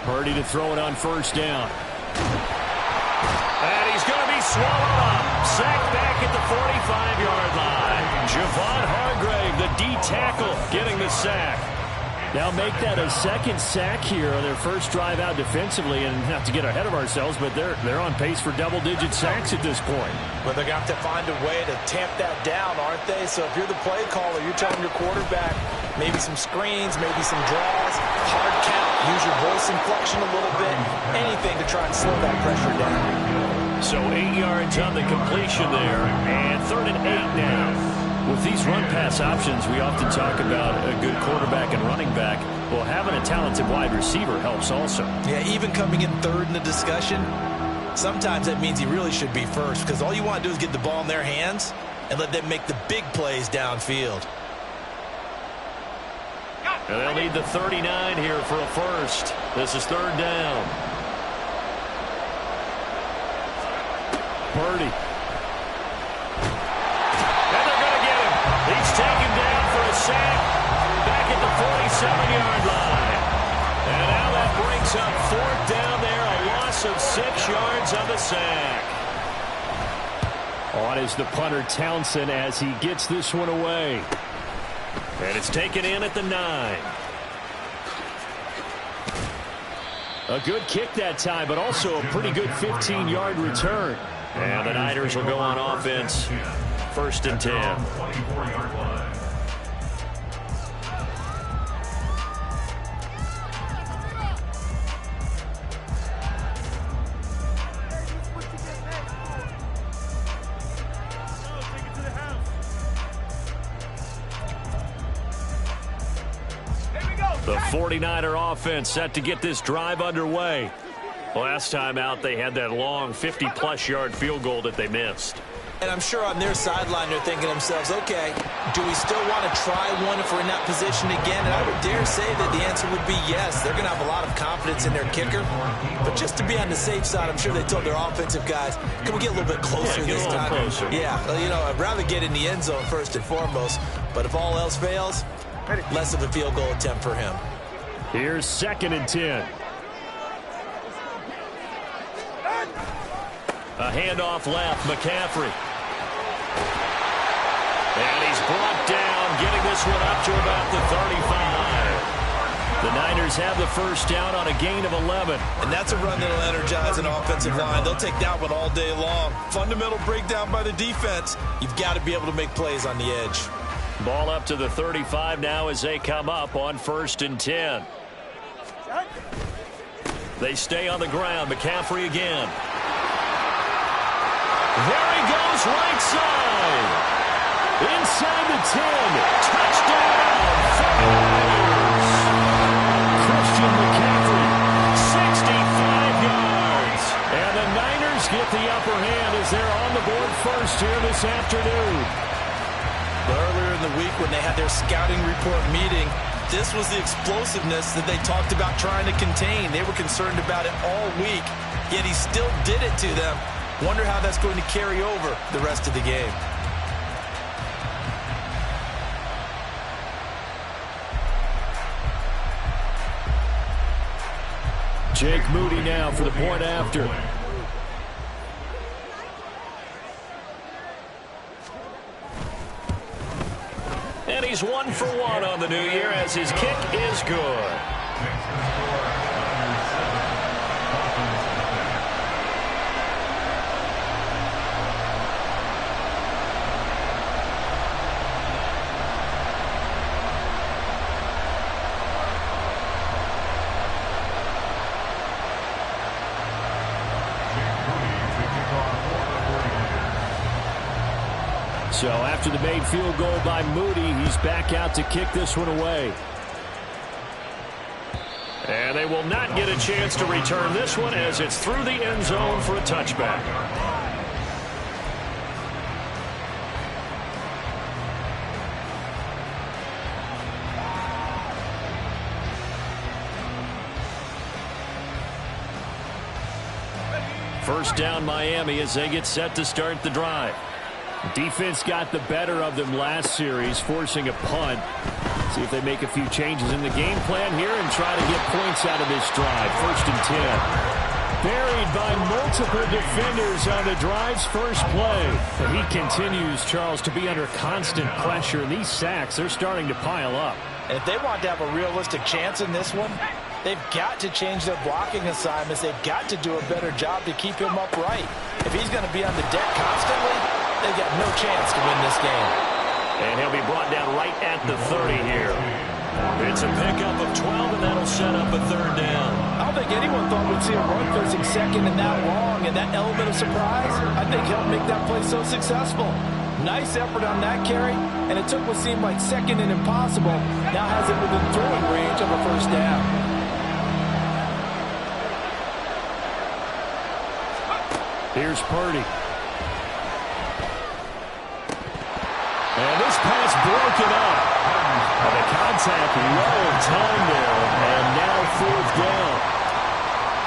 Purdy to throw it on first down. And he's going to be swallowed up. Sacked back at the 45-yard line. Javon Hargrave, the D tackle, getting the sack. Now make that a second sack here on their first drive out defensively, and not to get ahead of ourselves, but they're on pace for double-digit sacks at this point. But they're going to have to find a way to tamp that down, aren't they? So if you're the play caller, you're telling your quarterback maybe some screens, maybe some draws, hard count, use your voice inflection a little bit, anything to try and slow that pressure down. So 8 yards on the completion there, and 3rd and 8 now. With these run-pass options, we often talk about a good quarterback and running back. Well, having a talented wide receiver helps also. Yeah, even coming in third in the discussion, sometimes that means he really should be first, because all you want to do is get the ball in their hands and let them make the big plays downfield. And they'll need the 39 here for a first. This is 3rd down. Purdy. He's taken down for a sack back at the 47-yard line. And now that brings up 4th down there, a loss of 6 yards on the sack. On is the punter Townsend as he gets this one away. And it's taken in at the 9. A good kick that time, but also a pretty good 15-yard return. And the Niners will go on offense. 1st and 10. The 49er offense set to get this drive underway. Last time out, they had that long 50-plus yard field goal that they missed. And I'm sure on their sideline they're thinking to themselves, okay, do we still want to try one if we're in that position again? And I would dare say that the answer would be yes. They're going to have a lot of confidence in their kicker. But just to be on the safe side, I'm sure they told their offensive guys, can we get a little bit closer this time? Closer. Yeah, well, you know, I'd rather get in the end zone first and foremost. But if all else fails, less of a field goal attempt for him. Here's 2nd and 10. A handoff left, McCaffrey. And he's brought down, getting this one up to about the 35. The Niners have the first down on a gain of 11. And that's a run that'll energize an offensive line. They'll take that one all day long. Fundamental breakdown by the defense. You've got to be able to make plays on the edge. Ball up to the 35 now as they come up on 1st and 10. They stay on the ground. McCaffrey again. There he goes, right side. Inside the 10. Touchdown. Christian McCaffrey, 65 yards. And the Niners get the upper hand as they're on the board first here this afternoon. Earlier in the week when they had their scouting report meeting, this was the explosiveness that they talked about trying to contain. They were concerned about it all week, yet he still did it to them. Wonder how that's going to carry over the rest of the game. Jake Moody now for the point after. And he's 1 for 1 on the new year as his kick is good. So after the made field goal by Moody, he's back out to kick this one away. And they will not get a chance to return this one as it's through the end zone for a touchback. First down Miami as they get set to start the drive. Defense got the better of them last series, forcing a punt. See if they make a few changes in the game plan here and try to get points out of this drive. 1st and 10. Buried by multiple defenders on the drive's first play. The Heat continues, Charles, to be under constant pressure. And these sacks, they're starting to pile up. And if they want to have a realistic chance in this one, they've got to change their blocking assignments. They've got to do a better job to keep him upright. If he's going to be on the deck constantly, they've got no chance to win this game. And he'll be brought down right at the 30 here. It's a pickup of 12, and that'll set up a 3rd down. I don't think anyone thought we'd see a run facing second and that long, and that element of surprise, I think, helped make that play so successful. Nice effort on that carry, and it took what seemed like second and impossible, now has it within throwing range of a 1st down. Here's Purdy. And this pass broken up. And the contact well timed there, and now 4th down.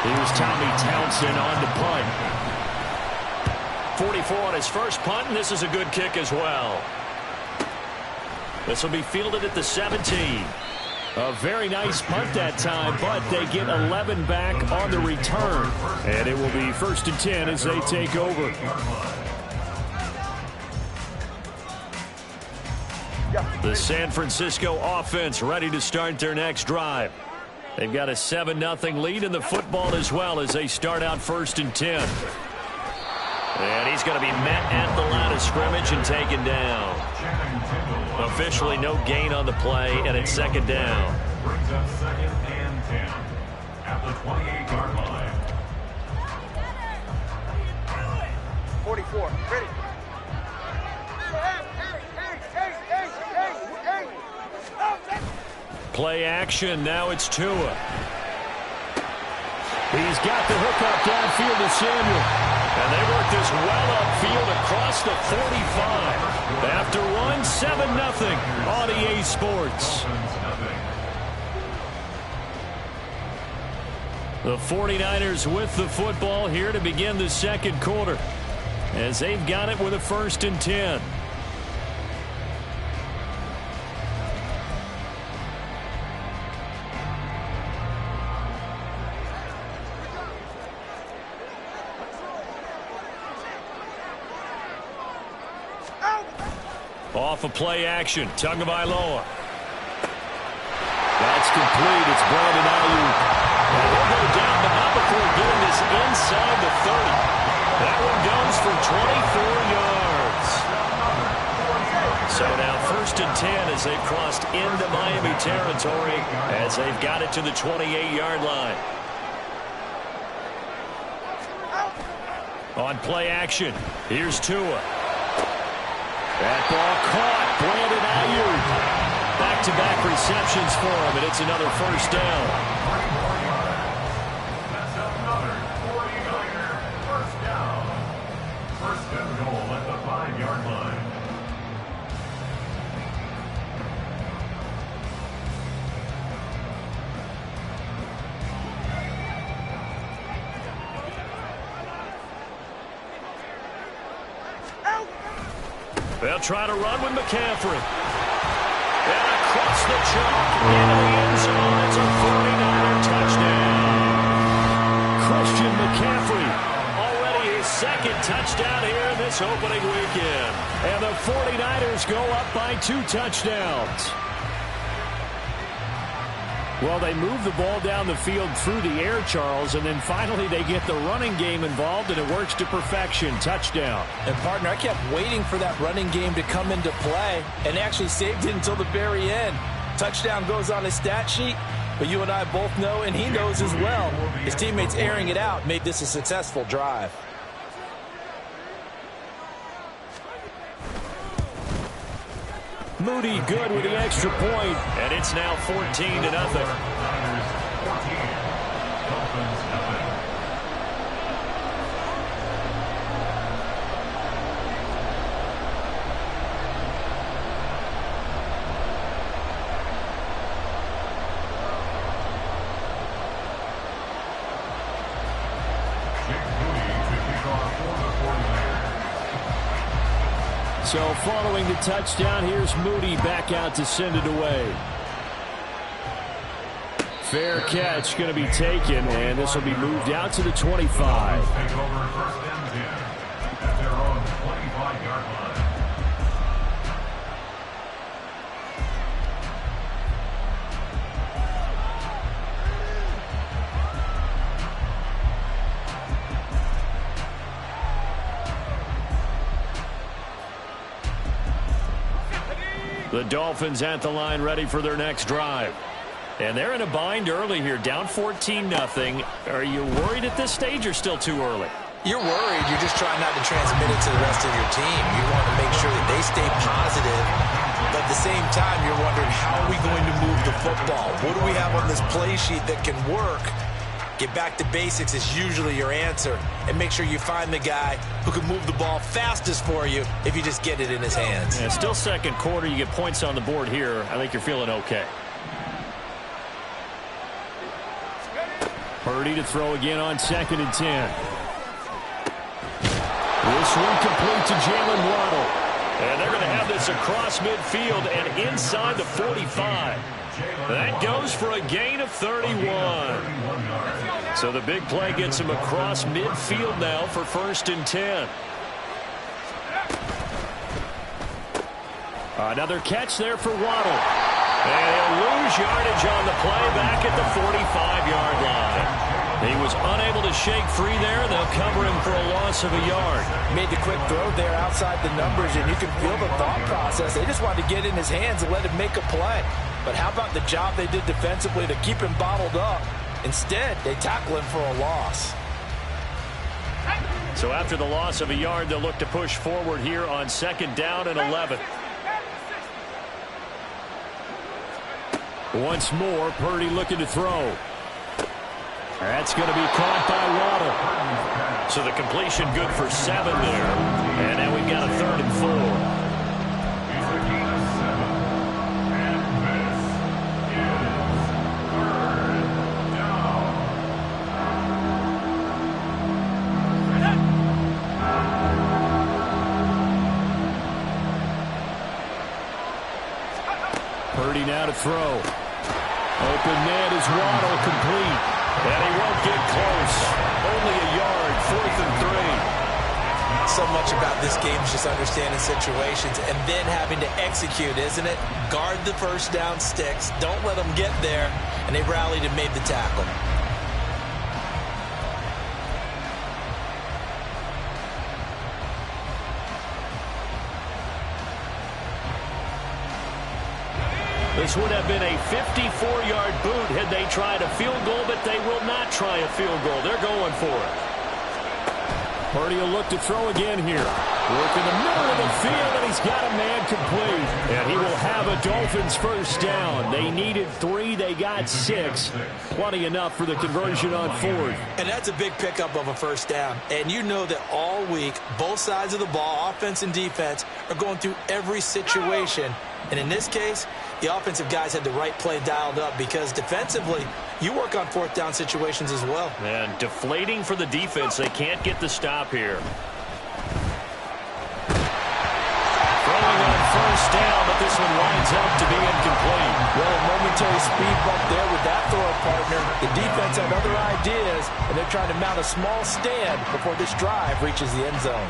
Here's Tommy Townsend on to punt. 44 on his first punt, and this is a good kick as well. This will be fielded at the 17. A very nice punt that time, but they get 11 back on the return. And it will be 1st and 10 as they take over. The San Francisco offense ready to start their next drive. They've got a 7-0 lead in the football as well as they start out 1st and 10. And he's going to be met at the line of scrimmage and taken down. Officially no gain on the play, and it's 2nd down. Brings up 2nd and 10 at the 28-yard line. 44, ready. Play action, now it's Tua. He's got the hook up downfield to Samuel. And they work this well upfield across the 45. After one, 7-0 on EA Sports. The 49ers with the football here to begin the 2nd quarter, as they've got it with a 1st and 10. Off of play action, Tagovailoa. That's complete. It's Brandon Ayuk. And he'll go down, but not before getting this inside the 30. That one goes for 24 yards. So now 1st and 10 as they've crossed into Miami territory as they've got it to the 28-yard line. On play action, here's Tua. That ball caught. Brandon Ayuk. Back-to-back receptions for him, and it's another 1st down. That's another 49er 1st down. 1st and goal at the 5-yard line. They'll try to run with McCaffrey. And across the chalk into the end zone. It's a 49er touchdown. Christian McCaffrey, already his 2nd touchdown here in this opening weekend. And the 49ers go up by 2 touchdowns. Well, they move the ball down the field through the air, Charles, and then finally they get the running game involved, and it works to perfection. Touchdown. And, partner, I kept waiting for that running game to come into play and actually saved it until the very end. Touchdown goes on his stat sheet, but you and I both know, and he knows as well, his teammates airing it out made this a successful drive. Moody good with the extra point, and it's now 14-0. So following the touchdown, here's Moody back out to send it away. Fair catch going to be taken, and this will be moved out to the 25. Take over first and 10 at their own 25-yard line. The Dolphins at the line ready for their next drive. And they're in a bind early here, down 14-0. Are you worried at this stage or still too early? You're worried. You're just trying not to transmit it to the rest of your team. You want to make sure that they stay positive. But at the same time, you're wondering, how are we going to move the football? What do we have on this play sheet that can work? Get back to basics is usually your answer. And make sure you find the guy who can move the ball fastest for you if you just get it in his hands. Yeah, still second quarter. You get points on the board here. I think you're feeling okay. Purdy to throw again on 2nd and 10. This one complete to Jalen Waddle. And they're going to have this across midfield and inside the 45. That goes for a gain of 31. So the big play gets him across midfield now for 1st and 10. Another catch there for Waddle. And he'll lose yardage on the play back at the 45-yard line. He was unable to shake free there. They'll cover him for a loss of a yard. Made the quick throw there outside the numbers, and you can feel the thought process. They just wanted to get in his hands and let him make a play. But how about the job they did defensively to keep him bottled up? Instead, they tackle him for a loss. So after the loss of a yard, they'll look to push forward here on 2nd down and 11. Once more, Purdy looking to throw. That's going to be caught by Waddle. So the completion good for 7 there. And now we've got a 3rd and 4. It's a gain of 7. And this is 3rd down. Purdy now to throw. Open man is Waddle, complete. And he won't get close. Only a yard, 4th and 3. So much about this game is just understanding situations and then having to execute, isn't it? Guard the first down sticks. Don't let them get there. And they rallied and made the tackle. This would have been a 54-yard boot had they tried a field goal, but they will not try a field goal. They're going for it. Purdy will look to throw again here. Work in the middle of the field, and he's got a man complete. And he will have a Dolphins first down. They needed 3. They got 6. Plenty enough for the conversion on 4th. And that's a big pickup of a first down. And you know that all week, both sides of the ball, offense and defense, are going through every situation. And in this case, the offensive guys had the right play dialed up because defensively, you work on 4th down situations as well. And deflating for the defense. They can't get the stop here. Throwing on 1st down, but this one winds up to be incomplete. Well, a momentary speed bump there with that throw partner. The defense had other ideas, and they're trying to mount a small stand before this drive reaches the end zone.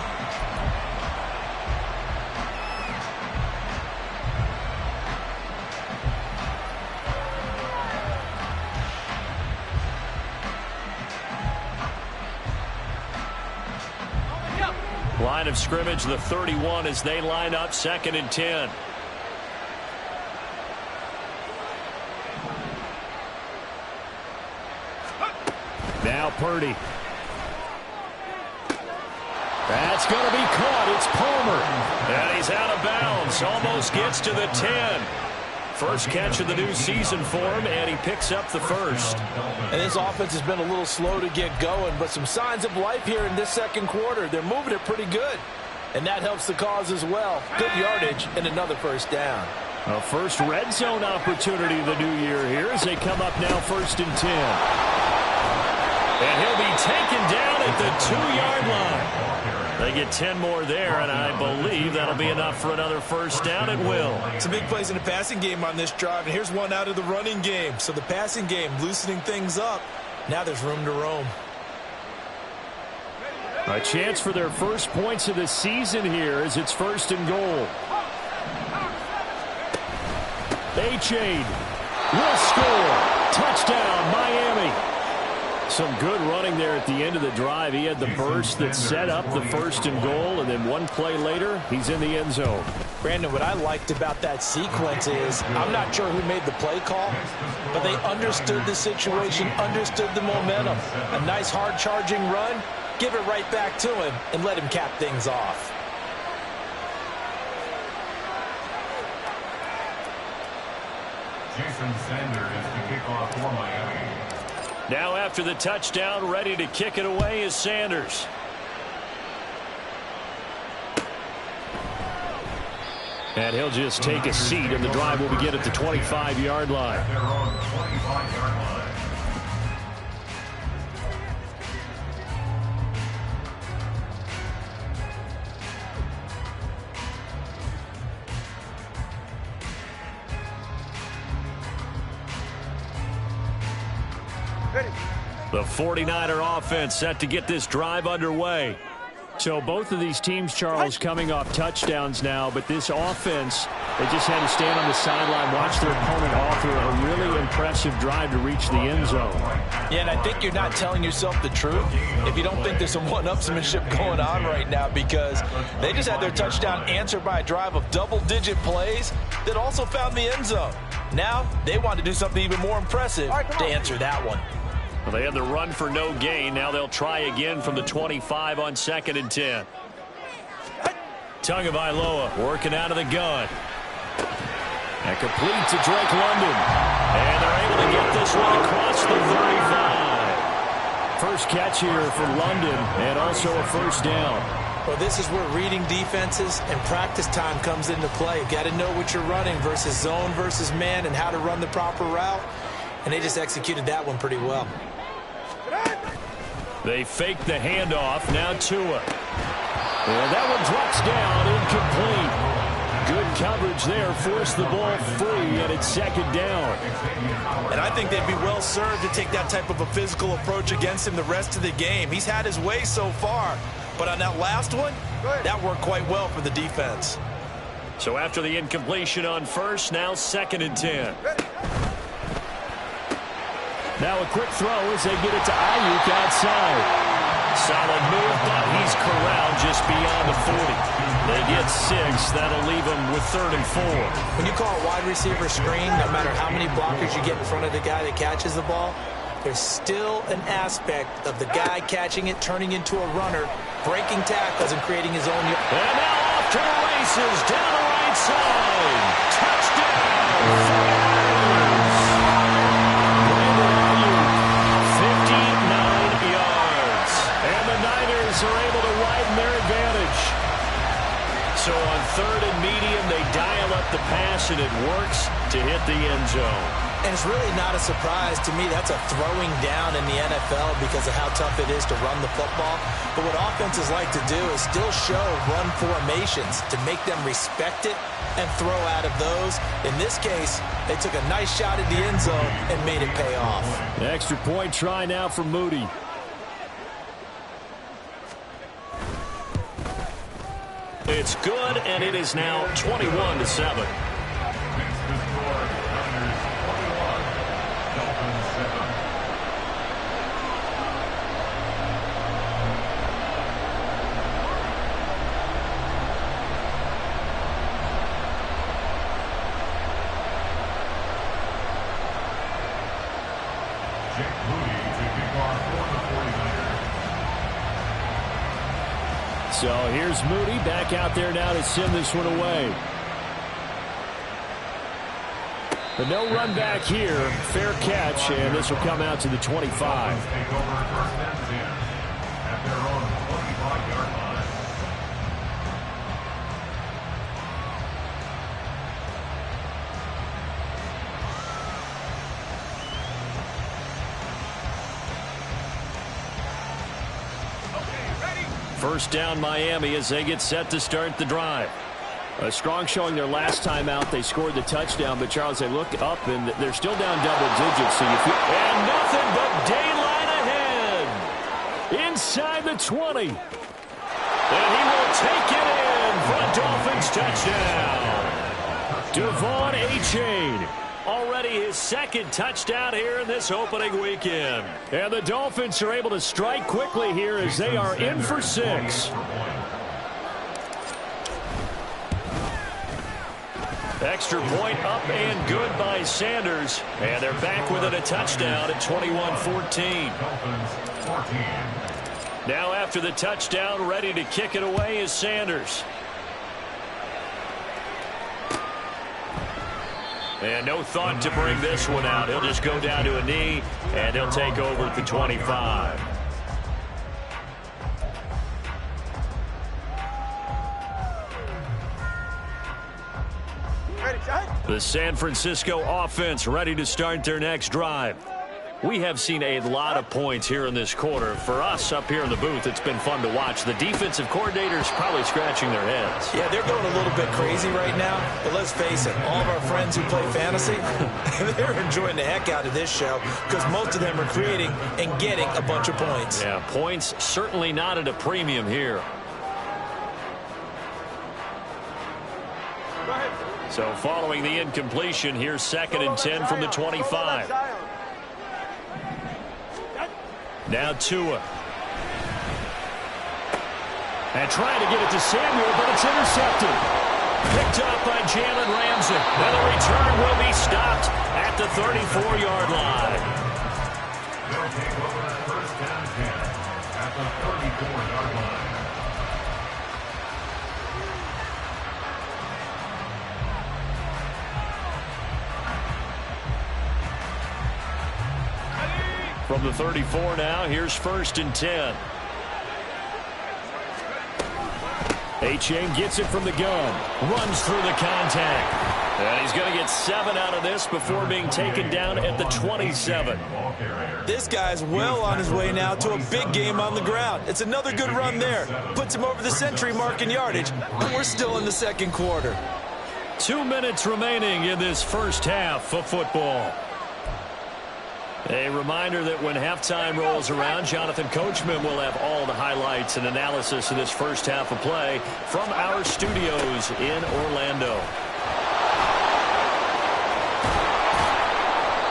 Line of scrimmage, the 31, as they line up 2nd and 10. Now Purdy. That's going to be caught. It's Palmer. And he's out of bounds. Almost gets to the 10. First catch of the new season for him, and he picks up the first. And this offense has been a little slow to get going, but some signs of life here in this second quarter. They're moving it pretty good, and that helps the cause as well. Good yardage and another first down. A first red zone opportunity of the new year here as they come up now 1st and 10. And he'll be taken down at the 2-yard line. They get 10 more there, and I believe that'll be enough for another first down at will. Some big plays in the passing game on this drive, and here's one out of the running game. So the passing game loosening things up. Now there's room to roam. A chance for their first points of the season here as it's first and goal. A-Chain will score. Touchdown, Miami. Some good running there at the end of the drive. He had the burst that set up the first and goal, and then one play later, he's in the end zone. Brandon, what I liked about that sequence is I'm not sure who made the play call, but they understood the situation, understood the momentum. A nice hard-charging run, give it right back to him, and let him cap things off. Jason Sanders to kick off for Miami. Now after the touchdown, ready to kick it away is Sanders. And he'll just take a seat, and the drive will begin at the 25-yard line. At their own 25-yard line. The 49er offense set to get this drive underway. So both of these teams, Charles, coming off touchdowns now, but this offense, they just had to stand on the sideline, watch their opponent offer a really impressive drive to reach the end zone. Yeah, and I think you're not telling yourself the truth if you don't think there's some one-upsmanship going on right now, because they just had their touchdown answered by a drive of double-digit plays that also found the end zone. Now they want to do something even more impressive to answer that one. Well, they had the run for no gain. Now they'll try again from the 25 on 2nd and 10. Tagovailoa working out of the gun. And complete to Drake London. And they're able to get this one across the 35. First catch here for London, and also a first down. Well, this is where reading defenses and practice time comes into play. Got to know what you're running versus zone versus man and how to run the proper route. And they just executed that one pretty well. They fake the handoff. Now Tua. And that one drops down, incomplete. Good coverage there. Forced the ball free, and it's 2nd down. And I think they'd be well served to take that type of a physical approach against him the rest of the game. He's had his way so far. But on that last one, that worked quite well for the defense. So after the incompletion on first, now 2nd and 10. Now a quick throw as they get it to Ayuk outside. Solid move, but he's corralled just beyond the 40. They get 6. That'll leave them with 3rd and 4. When you call a wide receiver screen, no matter how many blockers you get in front of the guy that catches the ball, there's still an aspect of the guy catching it, turning into a runner, breaking tackles, and creating his own. And now off to the races, down the right side. Touchdown! 59 yards. And the Niners are able to widen their advantage. So on 3rd and medium, they dial up the pass, and it works to hit the end zone. And it's really not a surprise to me. That's a throwing down in the NFL because of how tough it is to run the football. But what offenses like to do is still show run formations to make them respect it and throw out of those. In this case, they took a nice shot at the end zone and made it pay off. Extra point try now for Moody. It's good, and it is now 21-7. So here's Moody back out there now to send this one away. But no run back here. Fair catch, and this will come out to the 25. Take over 1st and 10 at their own 25-yard line. First down Miami as they get set to start the drive. A strong showing their last time out. They scored the touchdown, but Charles, they look up and they're still down double digits. So and nothing but daylight ahead. Inside the 20. And he will take it in for a Dolphins touchdown. Devon Achane. Already his second touchdown here in this opening weekend. And the Dolphins are able to strike quickly here as they are in for 6. Extra point up and good by Sanders. And they're back within a touchdown at 21-14. Now after the touchdown, ready to kick it away is Sanders. And no thought to bring this one out. He'll just go down to a knee, and he'll take over at the 25. The San Francisco offense ready to start their next drive. We have seen a lot of points here in this quarter. For us up here in the booth, it's been fun to watch. The defensive coordinators probably scratching their heads. Yeah, they're going a little bit crazy right now. But let's face it, all of our friends who play fantasy, they're enjoying the heck out of this show because most of them are creating and getting a bunch of points. Yeah, points certainly not at a premium here. So following the incompletion, here's 2nd and 10 from the 25. Now Tua. And trying to get it to Samuel, but it's intercepted. Picked up by Jalen Ramsey. And the return will be stopped at the 34-yard line. They'll take over at 1st down 10 at the 34-yard line. From the 34 now, here's 1st and 10. Achane gets it from the gun. Runs through the contact. And he's going to get 7 out of this before being taken down at the 27. This guy's well on his way now to a big game on the ground. It's another good run there. Puts him over the century mark in yardage. But we're still in the second quarter. 2 minutes remaining in this first half of football. A reminder that when halftime rolls around, Jonathan Coachman will have all the highlights and analysis of this first half of play from our studios in Orlando.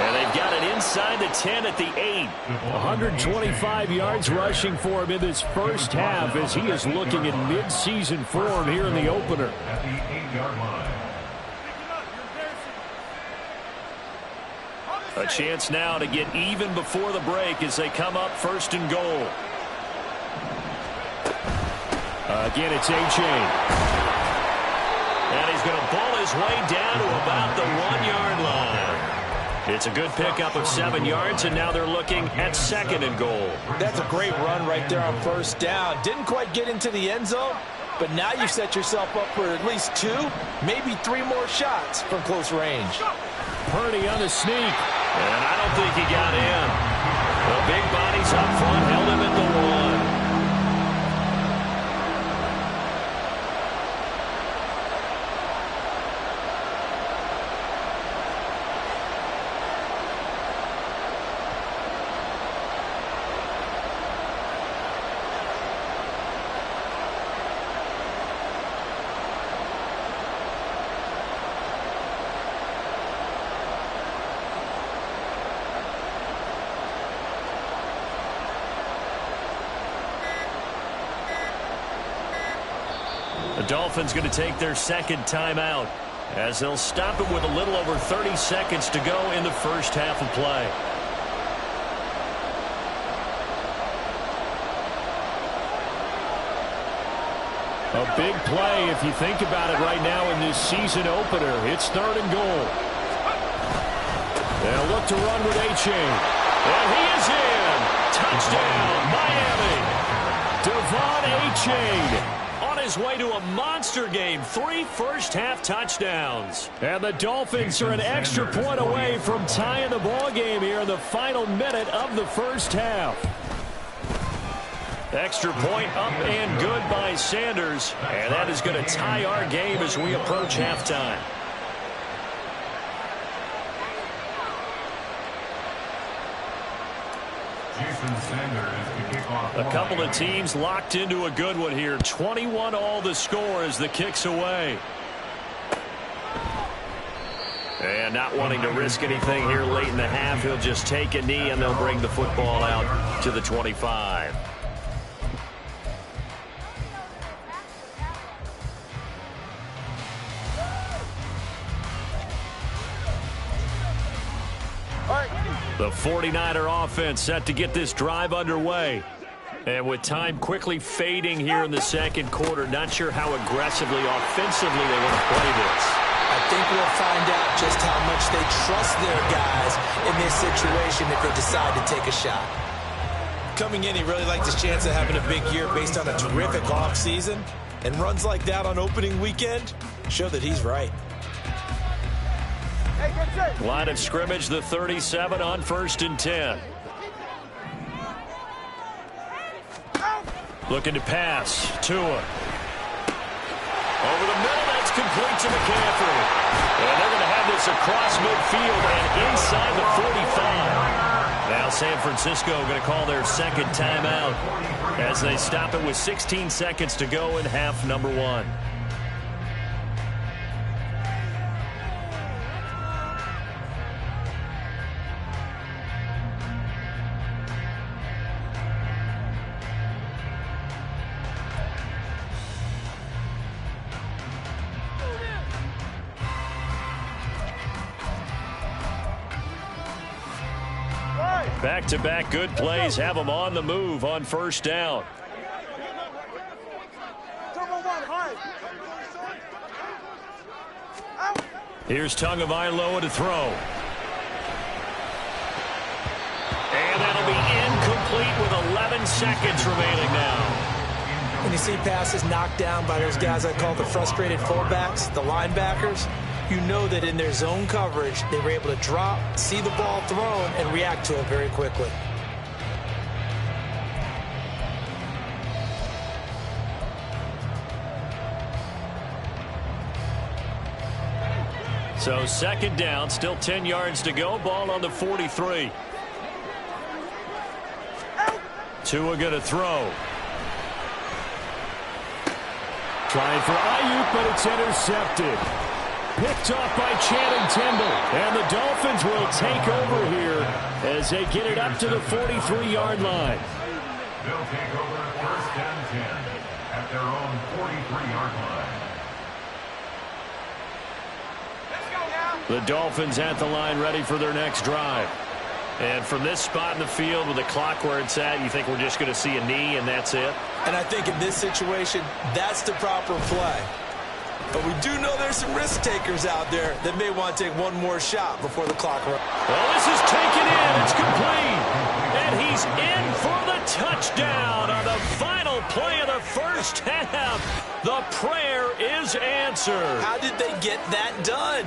And they've got it inside the 10 at the 8. 125 yards rushing for him in this first half as he is looking in mid-season form here in the opener. At the 8-yard line. A chance now to get even before the break as they come up 1st and goal. Again, it's Achane. And he's going to pull his way down to about the 1-yard line. It's a good pickup of 7 yards, and now they're looking at 2nd and goal. That's a great run right there on 1st down. Didn't quite get into the end zone, but now you've set yourself up for at least 2, maybe 3 more shots from close range. Purdy on the sneak. And I don't think he got in. The big bodies up front held him at the 1. The Dolphins going to take their 2nd timeout as they'll stop it with a little over 30 seconds to go in the first half of play. A big play if you think about it right now in this season opener. It's 3rd and goal. They'll look to run with Achane. And he is in. Touchdown, Miami. Devon Achane. On his way to a monster game. 3 first-half touchdowns. And the Dolphins are an extra point away from tying the ball game here in the final minute of the first half. Extra point up and good by Sanders. And that is going to tie our game as we approach halftime. A couple of teams locked into a good one here. 21 all the score as the kick's away. And not wanting to risk anything here late in the half, he'll just take a knee and they'll bring the football out to the 25. The 49er offense set to get this drive underway. And with time quickly fading here in the second quarter, not sure how aggressively, offensively they want to play this. I think we'll find out just how much they trust their guys in this situation if they decide to take a shot. Coming in, he really liked his chance of having a big year based on a terrific offseason. And runs like that on opening weekend show that he's right. Line of scrimmage, the 37 on 1st and 10. Looking to pass. Tua. Over the middle, that's complete to McCaffrey. And they're going to have this across midfield and inside the 45. Now San Francisco going to call their second timeout as they stop it with 16 seconds to go in half number 1. Back-to-back good plays have them on the move on 1st down. Here's Tagovailoa to throw. And that'll be incomplete with 11 seconds remaining now. When you see passes knocked down by those guys I call the frustrated fullbacks, the linebackers, you know that in their zone coverage, they were able to drop, see the ball thrown, and react to it very quickly. So 2nd down, still 10 yards to go. Ball on the 43. Tua going to throw. Trying for Ayuk, but it's intercepted. Picked off by Channing Tindall. And the Dolphins will take over here as they get it up to the 43-yard line. They'll take over 1st and 10 at their own 43-yard line. The Dolphins at the line ready for their next drive. And from this spot in the field with the clock where it's at, you think we're just going to see a knee and that's it? And I think in this situation, that's the proper play. But we do know there's some risk takers out there that may want to take one more shot before the clock runs. Well, this is taken in. It's complete. And he's in for the touchdown on the final play of the 1st half. The prayer is answered. How did they get that done?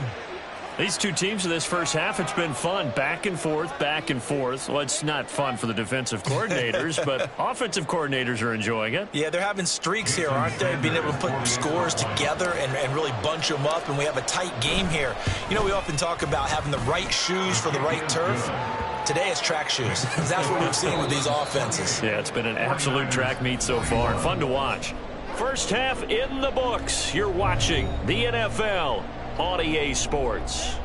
These two teams in this 1st half, it's been fun. Back and forth, back and forth. Well, it's not fun for the defensive coordinators, but offensive coordinators are enjoying it. Yeah, they're having streaks here, aren't they? Being able to put scores together and really bunch them up, and we have a tight game here. You know, we often talk about having the right shoes for the right turf. Today it's track shoes. That's what we've seen with these offenses. Yeah, it's been an absolute track meet so far. Fun to watch. 1st half in the books. You're watching the NFL on EA Sports.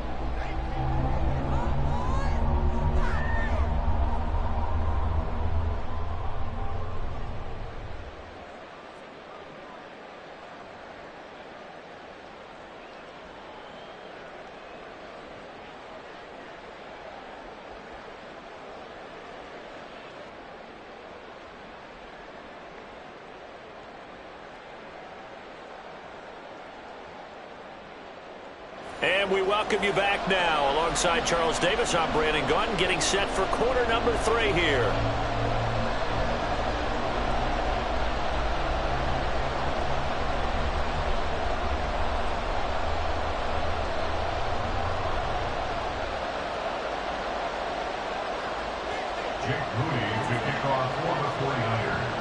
And we welcome you back now. Alongside Charles Davis, I'm Brandon Gaudin, getting set for quarter number 3 here. Jake Moody to kick off for the 49ers.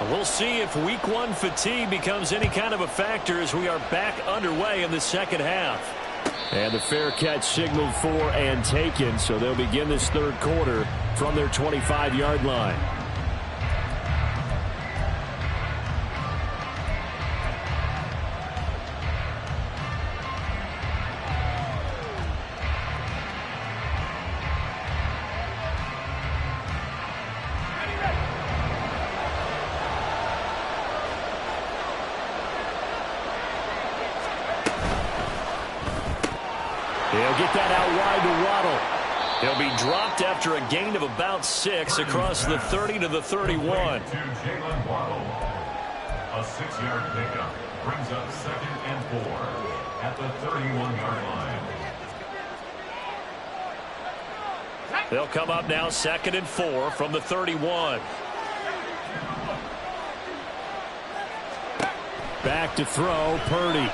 We'll see if week one fatigue becomes any kind of a factor as we are back underway in the second half. And the fair catch signaled for and taken, so they'll begin this third quarter from their 25-yard line. He'll get that out wide to Waddle. He'll be dropped after a gain of about 6 across the 30 to the 31. To Jalen Waddle. A 6-yard pickup brings up 2nd and 4 at the 31-yard line. They'll come up now 2nd and 4 from the 31. Back to throw, Purdy.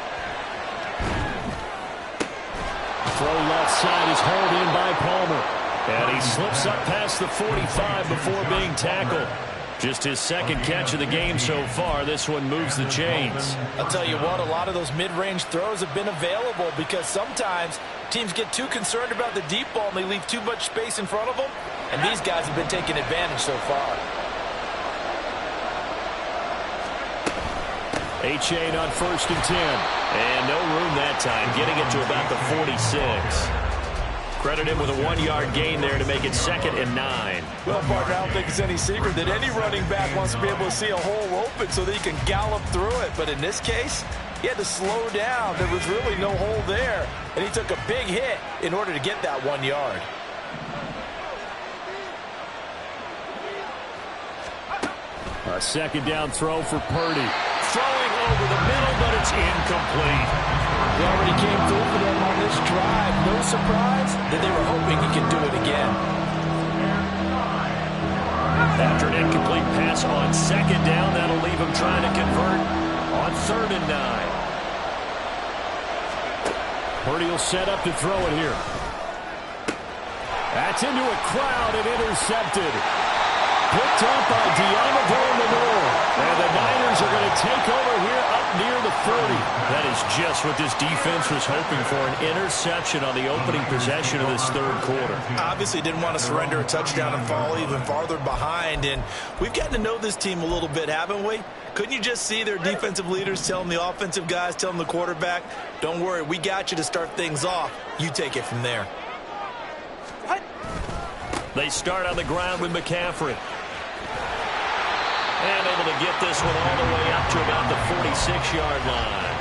Throw left side is hauled in by Palmer. And he slips up past the 45 before being tackled. Just his second catch of the game so far. This one moves the chains. I'll tell you what, a lot of those mid-range throws have been available because sometimes teams get too concerned about the deep ball and they leave too much space in front of them. And these guys have been taking advantage so far. H-Chain on 1st and 10. And no room that time, getting it to about the 46. Credit him with a 1-yard gain there to make it 2nd and 9. Well, partner, I don't think it's any secret that any running back wants to be able to see a hole open so that he can gallop through it. But in this case, he had to slow down. There was really no hole there. And he took a big hit in order to get that 1 yard. A 2nd down throw for Purdy. Throwing over the middle, but it's incomplete. He already came through for them on this drive. No surprise that they were hoping he could do it again. After an incomplete pass on 2nd down, that'll leave him trying to convert on 3rd and 9. Purdy will set up to throw it here. That's into a crowd and intercepted. Picked up by Diamador Lenore. And the Niners are going to take over here up near the 30. That is just what this defense was hoping for, an interception on the opening possession of this third quarter. Obviously didn't want to surrender a touchdown and fall even farther behind. And we've gotten to know this team a little bit, haven't we? Couldn't you just see their defensive leaders telling the offensive guys, telling the quarterback, don't worry, we got you to start things off. You take it from there. What? They start on the ground with McCaffrey. And able to get this one all the way up to about the 46-yard line.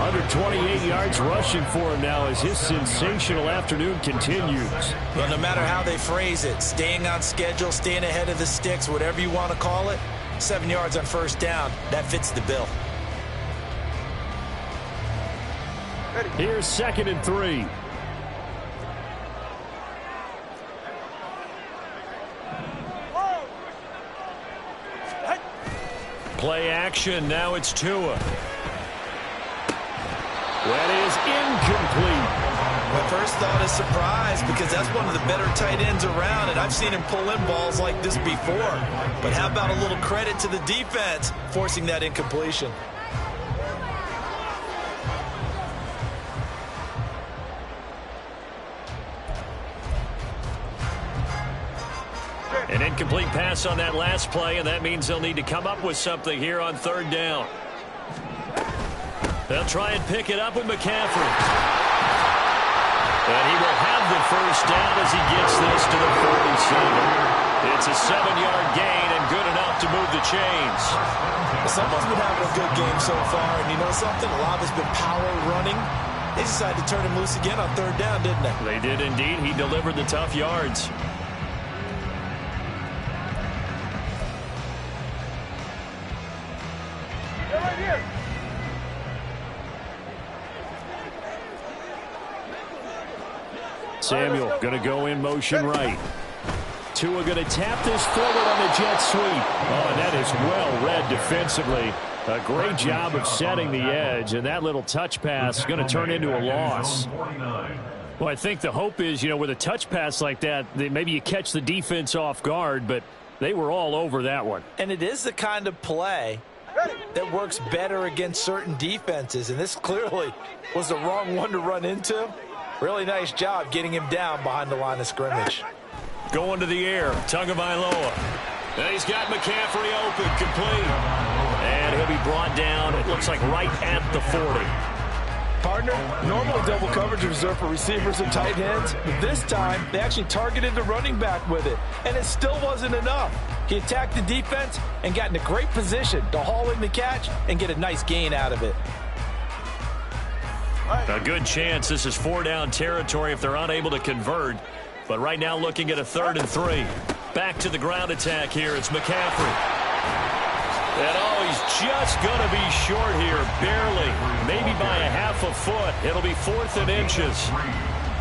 128 yards rushing for him now as his sensational afternoon continues. Well, no matter how they phrase it, staying on schedule, staying ahead of the sticks, whatever you want to call it, 7 yards on 1st down, that fits the bill. Here's 2nd and 3. Play action. Now it's Tua. That is incomplete. My first thought is surprise because that's one of the better tight ends around, and I've seen him pull in balls like this before. But how about a little credit to the defense forcing that incompletion? An incomplete pass on that last play, and that means they'll need to come up with something here on 3rd down. They'll try and pick it up with McCaffrey. And he will have the 1st down as he gets this to the 47. It's a 7-yard gain and good enough to move the chains. Someone's been having a good game so far, and you know something? A lot of it's been power running. They decided to turn him loose again on 3rd down, didn't they? They did indeed. He delivered the tough yards. Samuel going to go in motion right. Tua going to tap this forward on the jet sweep. Oh, and that is well read defensively. A great job of setting the edge, and that little touch pass is going to turn into a loss. Well, I think the hope is, with a touch pass like that, maybe you catch the defense off guard, but They were all over that one. And it is the kind of play that works better against certain defenses, and this clearly was the wrong one to run into. Really nice job getting him down behind the line of scrimmage. Going to the air, Tagovailoa. And he's got McCaffrey open, complete. And he'll be brought down, it looks like right at the 40. Partner, normally double coverage is reserved for receivers and tight ends, but this time they actually targeted the running back with it, and it still wasn't enough. He attacked the defense and got in a great position to haul in the catch and get a nice gain out of it. A good chance this is 4-down territory if they're unable to convert. But right now looking at a 3rd and 3. Back to the ground attack here. It's McCaffrey. And he's just going to be short here. Barely. Maybe by a half a foot. It'll be 4th and inches.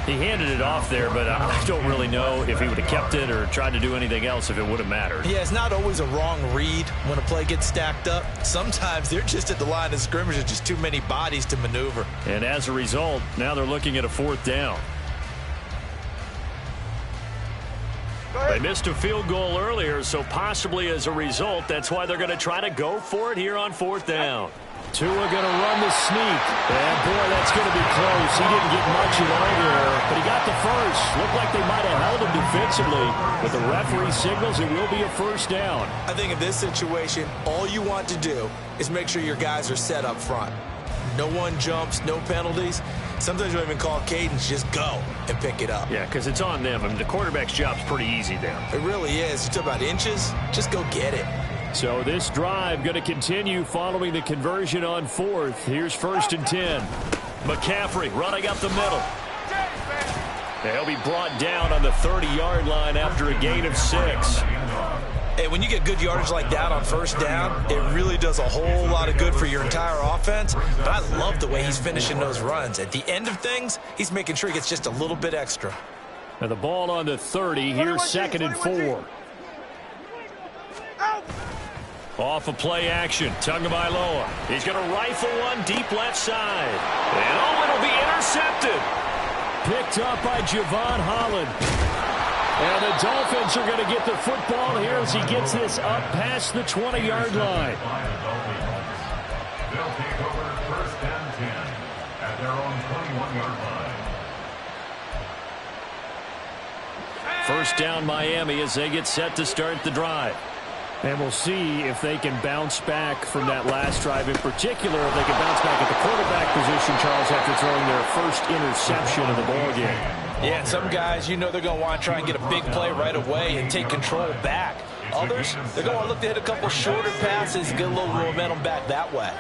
He handed it off there, but I don't really know if he would have kept it or tried to do anything else if it would have mattered. Yeah, it's not always a wrong read when a play gets stacked up. Sometimes they're just at the line of scrimmage. There's just too many bodies to maneuver. And as a result, now they're looking at a 4th down. They missed a field goal earlier, so possibly as a result, that's why they're going to try to go for it here on 4th down. Tua going to run the sneak. And, boy, that's going to be close. He didn't get much at all there, but he got the first. Looked like they might have held him defensively. But the referee signals it will be a 1st down. I think in this situation, all you want to do is make sure your guys are set up front. No one jumps, no penalties. Sometimes you don't even call cadence, just go and pick it up. Yeah, because it's on them. I mean, the quarterback's job's pretty easy there. It really is. You talk about inches, just go get it. So this drive going to continue following the conversion on 4th. Here's 1st and 10. McCaffrey running up the middle. He'll be brought down on the 30-yard line after a gain of 6. Hey, when you get good yardage like that on 1st down, it really does a whole lot of good for your entire offense. But I love the way he's finishing those runs. At the end of things, he's making sure he gets just a little bit extra. And the ball on the 30. Here's 2nd and 4. Off of play action, Tagovailoa. He's going to rifle one deep left side. And it'll be intercepted. Picked up by Javon Holland. And the Dolphins are going to get the football here as he gets this up past the 20-yard line. They'll take over 1st and 10 at their own 21-yard line. 1st down Miami as they get set to start the drive. And we'll see if they can bounce back from that last drive. In particular, if they can bounce back at the quarterback position, Charles, after throwing their first interception of the ballgame. Yeah, some guys, you know they're going to want to try and get a big play right away and take control back. Others, they're going to look to hit a couple shorter passes, get a little momentum back that way.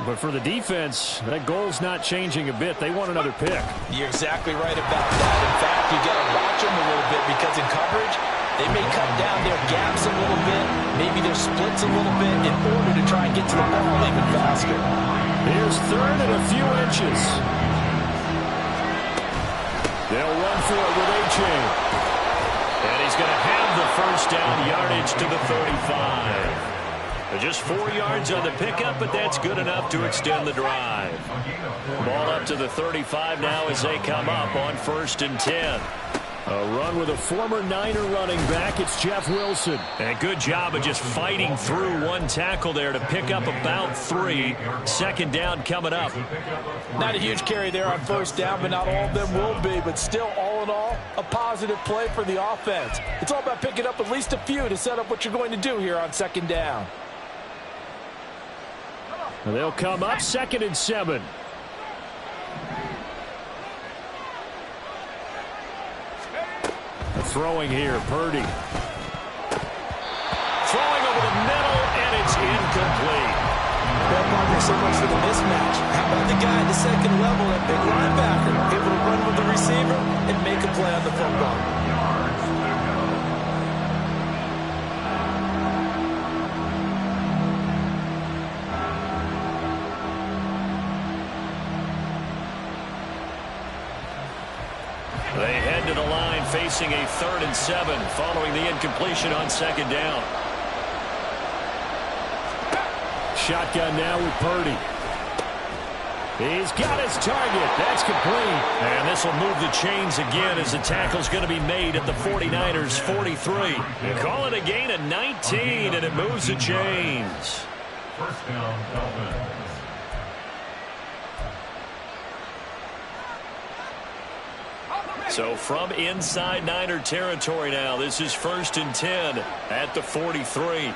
But for the defense, that goal's not changing a bit. They want another pick. You're exactly right about that. In fact, you got to watch them a little bit because in coverage, they may cut down their gaps a little bit, maybe their splits a little bit in order to try and get to the ball even faster. Here's 3rd and a few inches. They'll run for it with A-Chain. And he's going to have the 1st down yardage to the 35. Just 4 yards on the pickup, but that's good enough to extend the drive. Ball up to the 35 now as they come up on 1st and 10. A run with a former Niner running back. It's Jeff Wilson. And a good job of just fighting through one tackle there to pick up about 3. 2nd down coming up. Not a huge carry there on 1st down, but not all of them will be. But still, all in all, a positive play for the offense. It's all about picking up at least a few to set up what you're going to do here on 2nd down. And they'll come up 2nd and 7. Throwing here, Purdy. Throwing over the middle, and it's incomplete. Well, partner, so much for the mismatch. How about the guy at the 2nd level, that big linebacker, able to run with the receiver and make a play on the football? They head to the line facing a 3rd and 7 following the incompletion on 2nd down. Shotgun now with Purdy. He's got his target. That's complete. And this will move the chains again as the tackle's going to be made at the 49ers 43. Call it a gain of 19, and it moves the chains. First down, Dolphins. So from inside Niner territory now, this is 1st and 10 at the 43.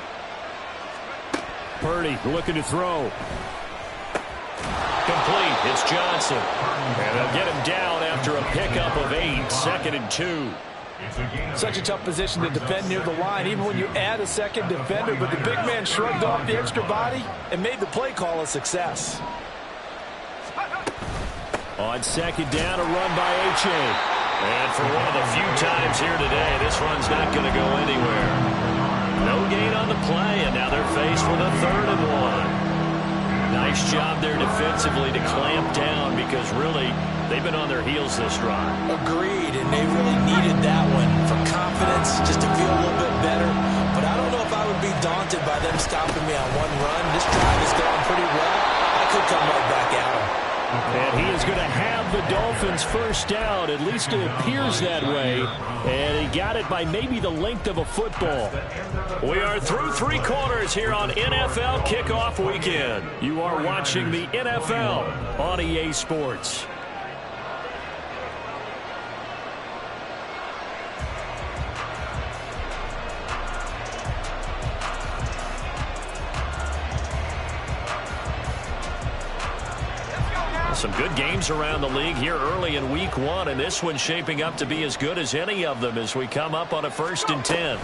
Purdy looking to throw. Complete. It's Johnson. And they'll get him down after a pickup of 8. 2nd and 2. Such a tough position to defend near the line, even when you add a second defender. But the big man shrugged off the extra body and made the play call a success. On 2nd down, a run by H.A. And for one of the few times here today, this run's not going to go anywhere. No gain on the play, and now they're faced with a 3rd and 1. Nice job there defensively to clamp down because really they've been on their heels this drive. Agreed, and they really needed that one for confidence, just to feel a little bit better. But I don't know if I would be daunted by them stopping me on one run. This drive has gone pretty well. I could come right back at them. And he is going to have the Dolphins first down. At least it appears that way. And he got it by maybe the length of a football. We are through 3 quarters here on NFL Kickoff Weekend. You are watching the NFL on EA Sports. Some good games around the league here early in week 1, and this one's shaping up to be as good as any of them as we come up on a 1st and 10.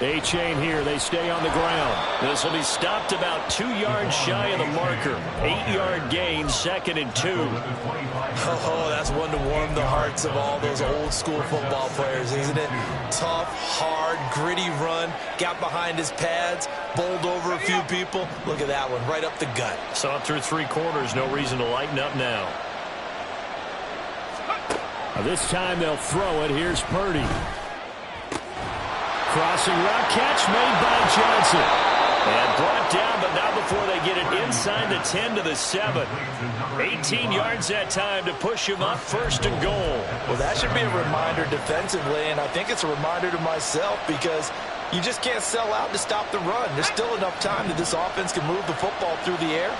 A-chain here. They stay on the ground. This will be stopped about 2 yards shy of the marker. 8-yard gain, 2nd and 2. Oh, that's one to warm the hearts of all those old school football players, isn't it? Tough, hard, gritty run. Got behind his pads, bowled over a few people. Look at that one, right up the gut. Saw it through 3 quarters. No reason to lighten up now. This time they'll throw it. Here's Purdy. Crossing route catch made by Johnson. And brought down, but not before they get it inside the 10 to the 7. 18 yards that time to push him up 1st and goal. Well, that should be a reminder defensively, and I think it's a reminder to myself because you just can't sell out to stop the run. There's still enough time that this offense can move the football through the air,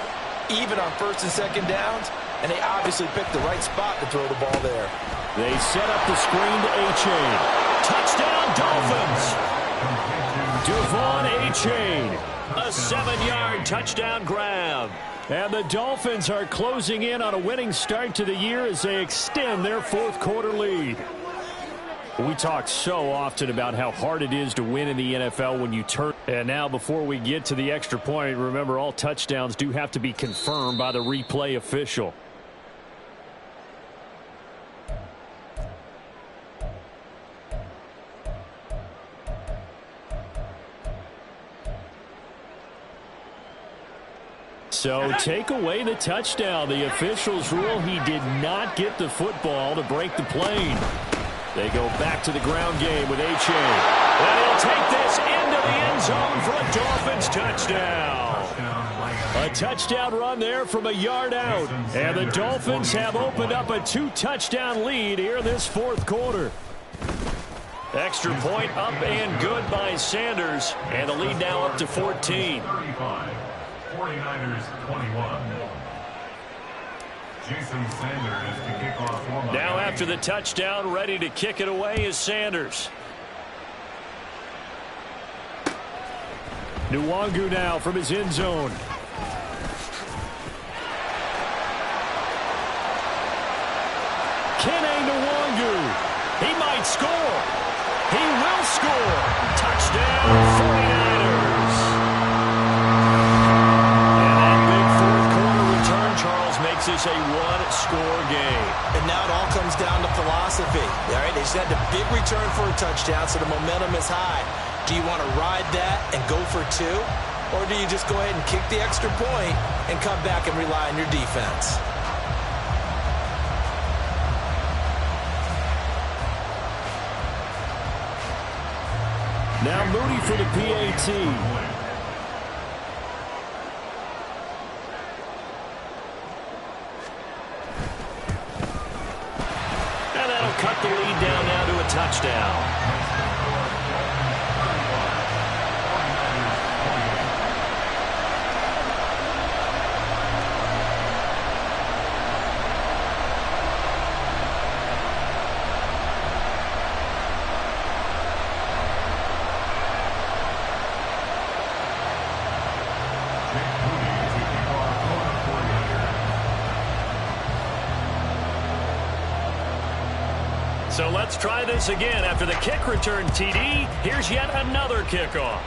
even on 1st and 2nd downs, and they obviously picked the right spot to throw the ball there. They set up the screen to A-chain. Touchdown, Dolphins! Devon A-chain. A 7-yard touchdown grab. And the Dolphins are closing in on a winning start to the year as they extend their 4th quarter lead. We talk so often about how hard it is to win in the NFL when you turn. And now before we get to the extra point, remember all touchdowns do have to be confirmed by the replay official. So take away the touchdown. The officials rule he did not get the football to break the plane. They go back to the ground game with H.A. And he'll take this into the end zone for a Dolphins touchdown. A touchdown run there from a yard out. And the Dolphins have opened up a 2-touchdown lead here in this 4th quarter. Extra point up and good by Sanders. And the lead now up to 14. 49ers 21. Jason Sanders to kick off. Now after the touchdown, ready to kick it away is Sanders. Nwangu now from his end zone. Kene Nwangu. He might score. He will score. Touchdown, 49ers. This is a one-score game. And now it all comes down to philosophy. All right, they just had the big return for a touchdown, so the momentum is high. Do you want to ride that and go for 2? Or do you just go ahead and kick the extra point and come back and rely on your defense? Now Moody for the PAT. cut the lead down now to a touchdown. So let's try this again. After the kick return TD, here's yet another kickoff.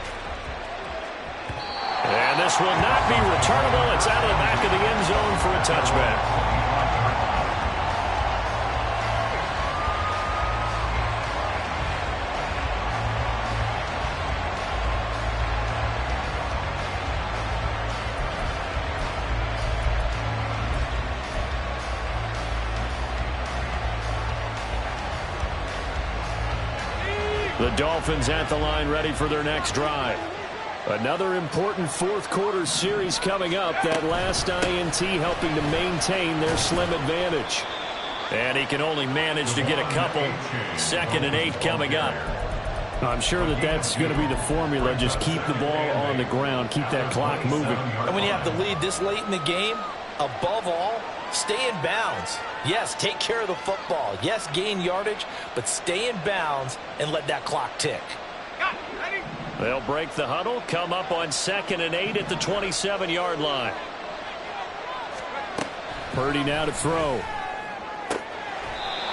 And this will not be returnable. It's out of the back of the end zone for a touchback. The Dolphins at the line, ready for their next drive. Another important fourth quarter series coming up. That last INT helping to maintain their slim advantage. And he can only manage to get a couple. 2nd and 8 coming up. I'm sure that's going to be the formula. Just keep the ball on the ground. Keep that clock moving. And when you have the lead this late in the game, above all, stay in bounds. Yes, take care of the football. Yes, gain yardage, but stay in bounds and let that clock tick. They'll break the huddle, come up on 2nd and 8 at the 27-yard line. Purdy now to throw.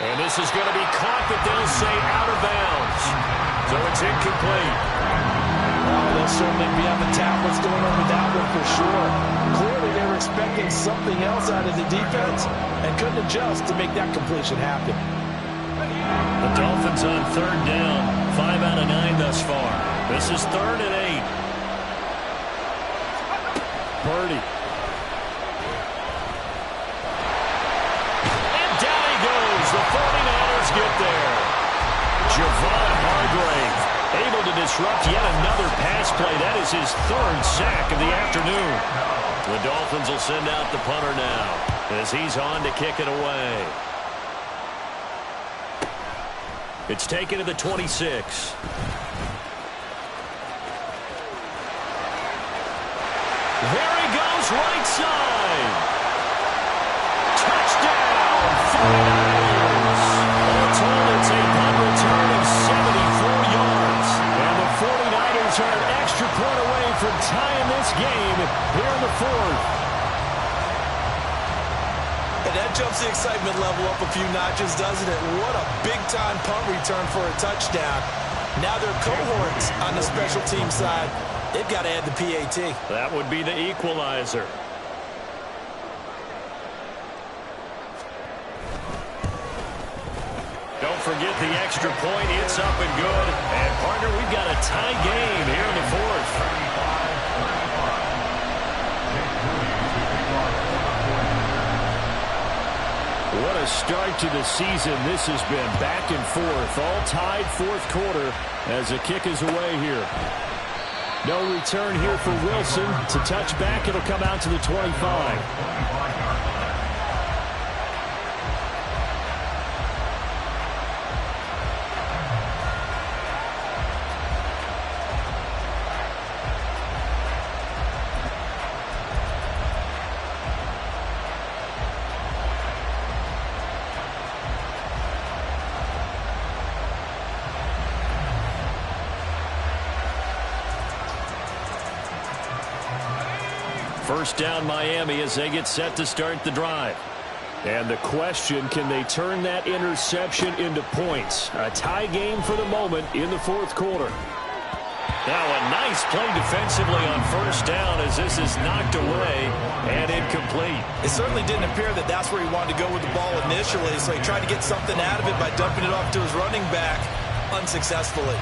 And this is going to be caught, but they'll say out of bounds. So it's incomplete. They'll certainly be on the tablets going over that one for sure. Clearly they were expecting something else out of the defense and couldn't adjust to make that completion happen. The Dolphins on 3rd down. 5 out of 9 thus far. This is 3rd and 8. Purdy. And down he goes. The 49ers get there. Javon Hargrave able to disrupt yet another pass play. That is his 3rd sack of the afternoon. The Dolphins will send out the punter now as he's on to kick it away. It's taken to the 26. There he goes, right side. Touchdown, 49ers. All told, it's a punt return of 74 yards. And the 49ers are an extra point away from tying this game here in the 4th. And that jumps the excitement level up a few notches, doesn't it? What a big-time punt return for a touchdown. Now their cohorts on the special team side, they've got to add the PAT. That would be the equalizer. Don't forget the extra point. It's up and good. And, partner, we've got a tie game here in the 4th. What a start to the season this has been. Back and forth, all tied 4th quarter as the kick is away here. No return here for Wilson. To touch back, it'll come out to the 25. First down Miami as they get set to start the drive. And the question, can they turn that interception into points? A tie game for the moment in the 4th quarter. Now a nice play defensively on 1st down as this is knocked away and incomplete. It certainly didn't appear that that's where he wanted to go with the ball initially, so he tried to get something out of it by dumping it off to his running back unsuccessfully.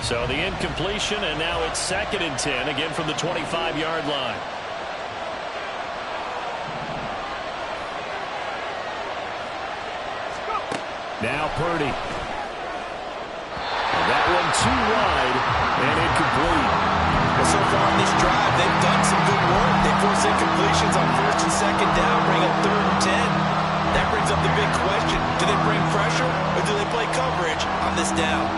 So the incompletion, and now it's 2nd and 10, again from the 25-yard line. Now Purdy. And that one too wide and incomplete. Well, so far on this drive, they've done some good work. They force incompletions on first and second down, bring up 3rd and 10. That brings up the big question. Do they bring pressure or do they play coverage on this down?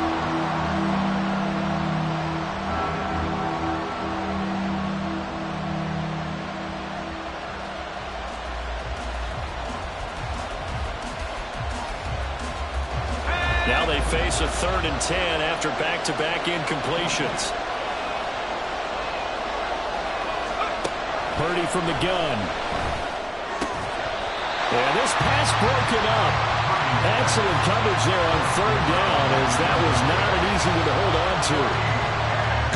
Now they face a 3rd and 10 after back-to-back incompletions. Purdy from the gun. And this pass broken up. Excellent coverage there on 3rd down, as that was not an easy one to hold on to.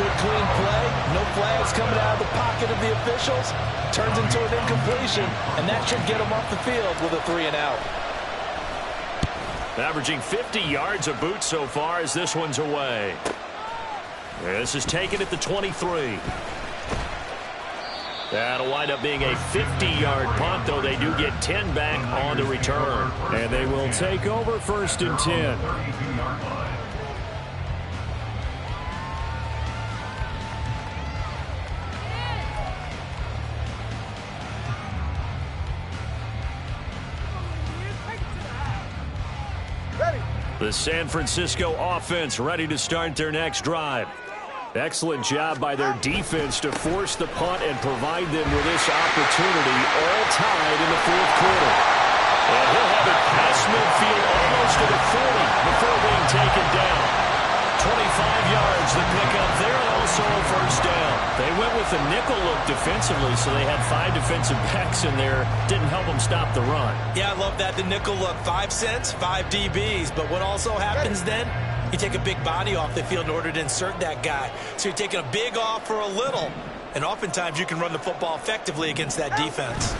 Good clean play. No flags coming out of the pocket of the officials. Turns into an incompletion, and that should get them off the field with a 3 and out. Averaging 50 yards a boot so far as this one's away. This is taken at the 23. That'll wind up being a 50-yard punt, though they do get 10 back on the return. And they will take over 1st and 10. The San Francisco offense ready to start their next drive. Excellent job by their defense to force the punt and provide them with this opportunity, all tied in the 4th quarter. And he'll have it past midfield almost to the 40 before being taken down. 25 yards the pickup there, and also a 1st down. They went with the nickel look defensively, so they had 5 defensive backs in there. Didn't help them stop the run. Yeah, I love that. The nickel look, 5 cents, 5 DBs. But what also happens then, you take a big body off the field in order to insert that guy. So you're taking a big off for a little. And oftentimes you can run the football effectively against that defense.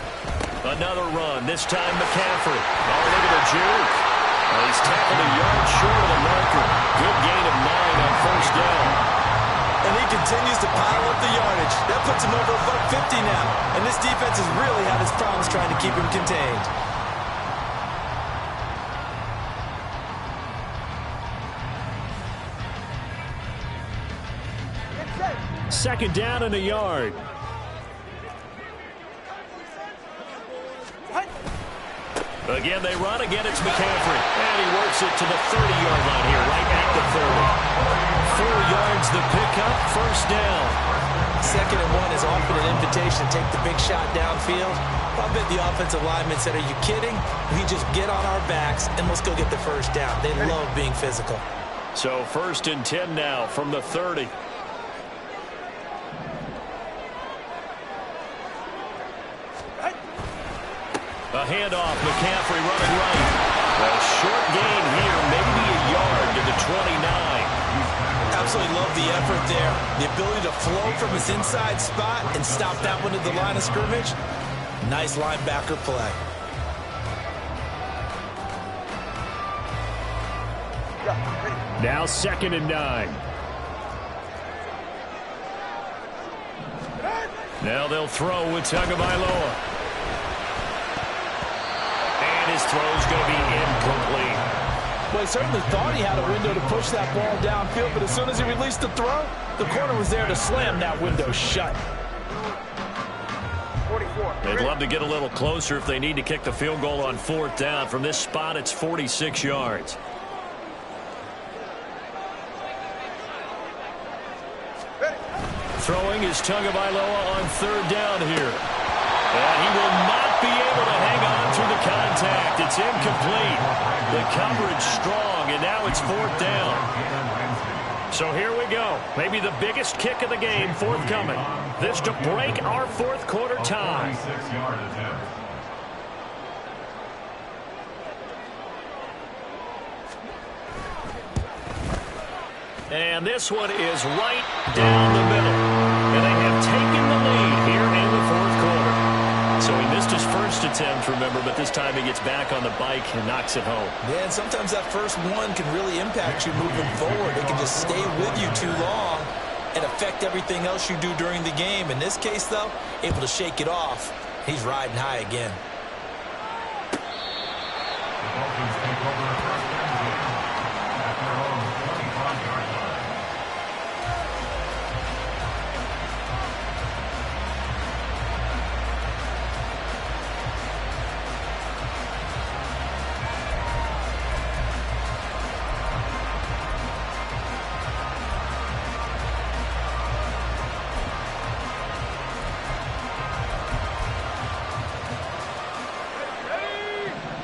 Another run, this time McCaffrey. Oh, look at the juke. He's tackled a yard short of the marker. Good gain of 9 on 1st down. And he continues to pile up the yardage. That puts him over $150 now. And this defense has really had its problems trying to keep him contained. Second down and a yard. Again, they run. Again, it's McCaffrey. And he works it to the 30-yard line here, right at the 30. 4 yards the pickup, 1st down. 2nd and 1 is often an invitation to take the big shot downfield. I bet the offensive linemen said, are you kidding? We just get on our backs and let's go get the 1st down. They love being physical. So 1st and 10 now from the 30. A handoff, McCaffrey running right. A short gain here, maybe a yard to the 29. Absolutely love the effort there. The ability to flow from his inside spot and stop that one at the line of scrimmage. Nice linebacker play. Now 2nd and 9. Now they'll throw with Tagovailoa. His throw's going to be incomplete. Well, he certainly thought he had a window to push that ball downfield, but as soon as he released the throw, the corner was there to slam that window shut. 44. They'd love to get a little closer if they need to kick the field goal on 4th down. From this spot, it's 46 yards. Throwing is Tagovailoa on 3rd down here. And he will not be able to hang on through the contact. It's incomplete. The coverage strong, and now it's 4th down. So here we go. Maybe the biggest kick of the game forthcoming. This to break our 4th quarter tie. And this one is right down the middle. And they have taken the lead here in the 4th quarter. So he missed his first attempt, remember, but this time he gets back on the bike and knocks it home. Yeah, and sometimes that first one can really impact you moving forward. It can just stay with you too long and affect everything else you do during the game. In this case, though, able to shake it off. He's riding high again.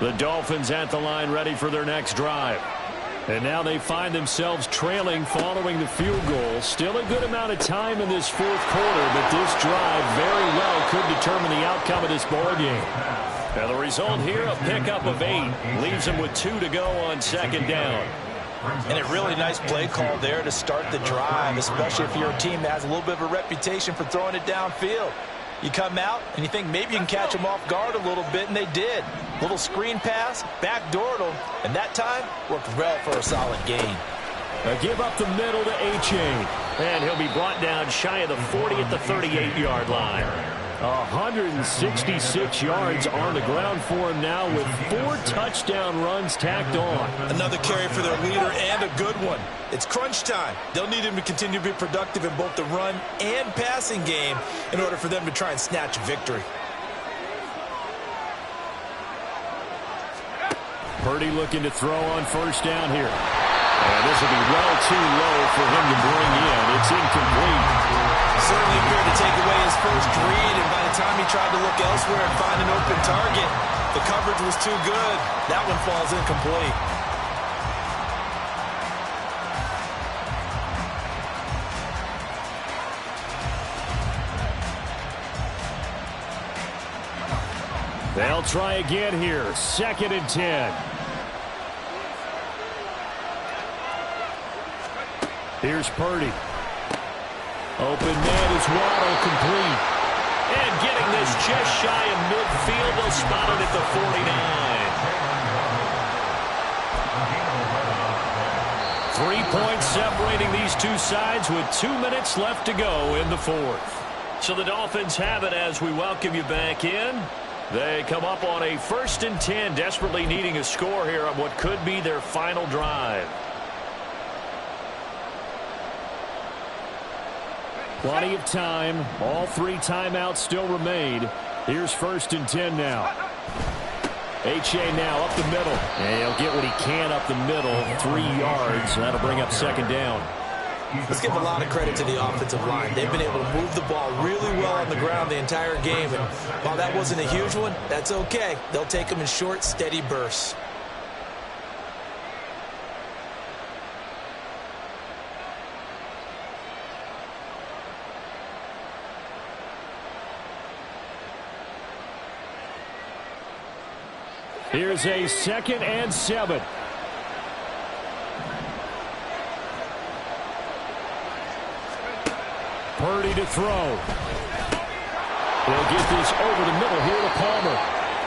The Dolphins at the line ready for their next drive. And now they find themselves trailing following the field goal. Still a good amount of time in this fourth quarter, but this drive very well could determine the outcome of this ball game. And the result here, a pickup of 8. Leaves them with 2 to go on second down. And a really nice play call there to start the drive, especially if you're a team that has a little bit of a reputation for throwing it downfield. You come out and you think maybe you can catch them off guard a little bit, and they did. Little screen pass, backdoored them, and that time worked well for a solid gain. A give up the middle to A-Chain. And he'll be brought down shy of the 40 at the 38-yard line. 166 yards on the ground for him now with 4 touchdown runs tacked on. Another carry for their leader and a good one. It's crunch time. They'll need him to continue to be productive in both the run and passing game in order for them to try and snatch a victory. Purdy looking to throw on first down here. And this will be well too low for him to bring in. It's incomplete. Certainly appeared to take away his first read, and by the time he tried to look elsewhere and find an open target, the coverage was too good. That one falls incomplete. They'll try again here. 2nd and 10. Here's Purdy. Open man is Waddle, complete. And getting this just shy of midfield. They'll spot it at the 49. 3 points separating these two sides with 2 minutes left to go in the fourth. So the Dolphins have it as we welcome you back in. They come up on a 1st and 10, desperately needing a score here on what could be their final drive. Plenty of time. All 3 timeouts still remain. Here's 1st and 10 now. H.A. now up the middle. And he'll get what he can up the middle. 3 yards. That'll bring up 2nd down. Let's give a lot of credit to the offensive line. They've been able to move the ball really well on the ground the entire game. And while that wasn't a huge one, that's okay. They'll take them in short, steady bursts. Here's a 2nd and 7. Purdy to throw. They'll get this over the middle here to Palmer.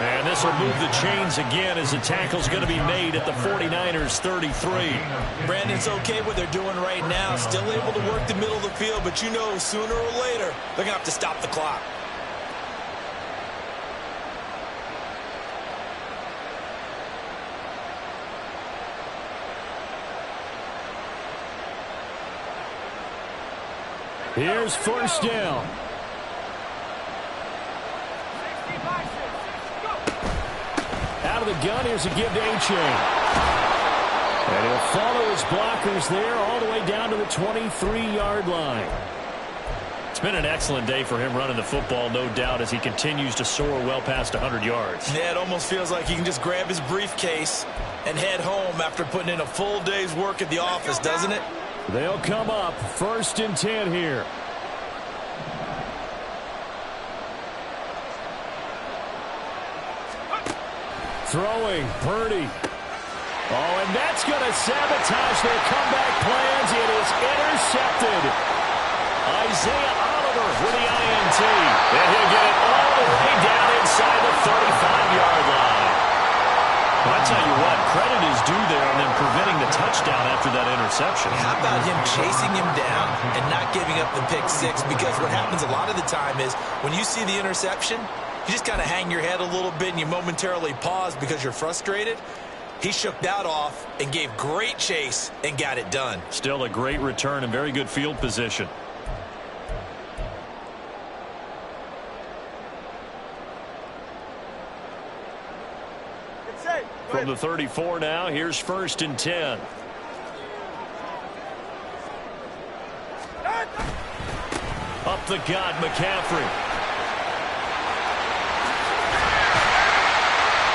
And this will move the chains again as the tackle's going to be made at the 49ers 33. Brandon, it's okay what they're doing right now. Still able to work the middle of the field, but you know sooner or later they're going to have to stop the clock. Here's 1st down. Out of the gun, here's a give to A-Chain. And he'll follow his blockers there all the way down to the 23-yard line. It's been an excellent day for him running the football, no doubt, as he continues to soar well past 100 yards. Yeah, it almost feels like he can just grab his briefcase and head home after putting in a full day's work at the office, doesn't it? They'll come up 1st and 10 here. Throwing, Purdy. Oh, and that's going to sabotage their comeback plans. It is intercepted. Isaiah Oliver with the INT. And he'll get it all the way down inside the 35-yard line. Well, I tell you what, credit is due there on them preventing the touchdown after that interception. How about him chasing him down and not giving up the pick 6? Because what happens a lot of the time is when you see the interception, you just kind of hang your head a little bit and you momentarily pause because you're frustrated. He shook that off and gave great chase and got it done. Still a great return and very good field position. From the 34 now, here's 1st and 10. Up the gut, McCaffrey.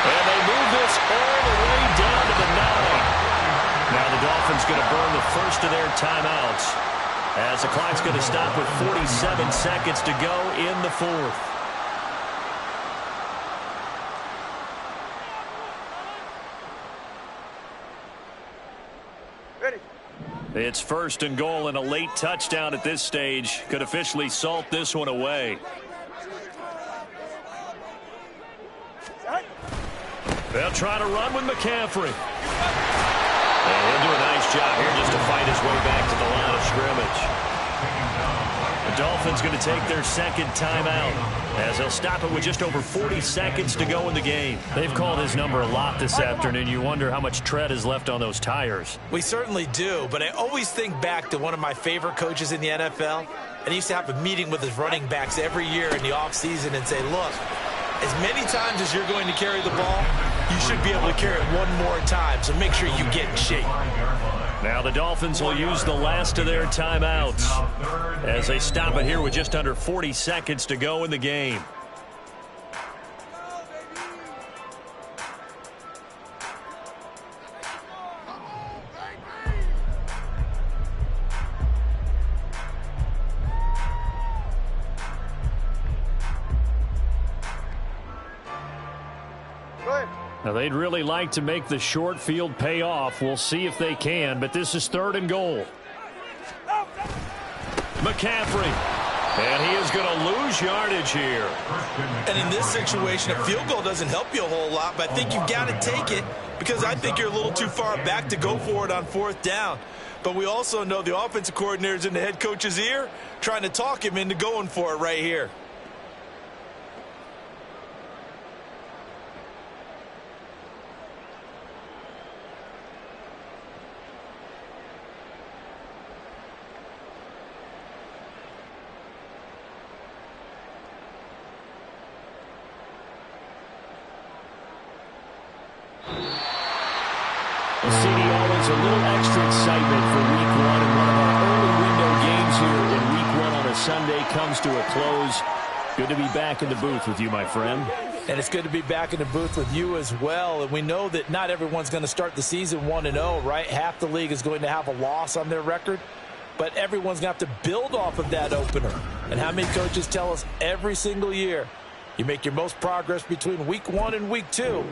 And they move this gets all the way down to the 9. Now the Dolphins going to burn the first of their timeouts as the clock's going to stop with 47 seconds to go in the fourth. Ready. It's first and goal, and a late touchdown at this stage could officially salt this one away. They'll try to run with McCaffrey. And he'll do a nice job here just to fight his way back to the line of scrimmage. The Dolphins going to take their second timeout as they'll stop it with just over 40 seconds to go in the game. They've called his number a lot this afternoon. You wonder how much tread is left on those tires. We certainly do, but I always think back to one of my favorite coaches in the NFL, and he used to have a meeting with his running backs every year in the offseason and say, look, as many times as you're going to carry the ball, you should be able to carry it one more time, so make sure you get in shape. Now the Dolphins will use the last of their timeouts as they stop it here with just under 40 seconds to go in the game. Now, they'd really like to make the short field pay off. We'll see if they can, but this is third and goal. McCaffrey, and he is going to lose yardage here. And in this situation, a field goal doesn't help you a whole lot, but I think you've got to take it because I think you're a little too far back to go for it on fourth down. But we also know the offensive coordinator's in the head coach's ear trying to talk him into going for it right here. CD, always a little extra excitement for week one, and one of our early window games here in week one on a Sunday comes to a close. Good to be back in the booth with you, my friend. And it's good to be back in the booth with you as well. And we know that not everyone's going to start the season 1-0, right? Half the league is going to have a loss on their record. But everyone's going to have to build off of that opener. And how many coaches tell us every single year, you make your most progress between week one and week two.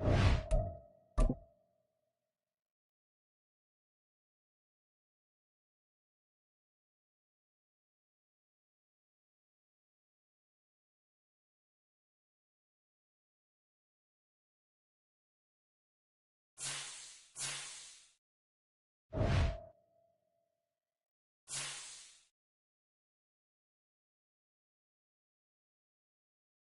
now.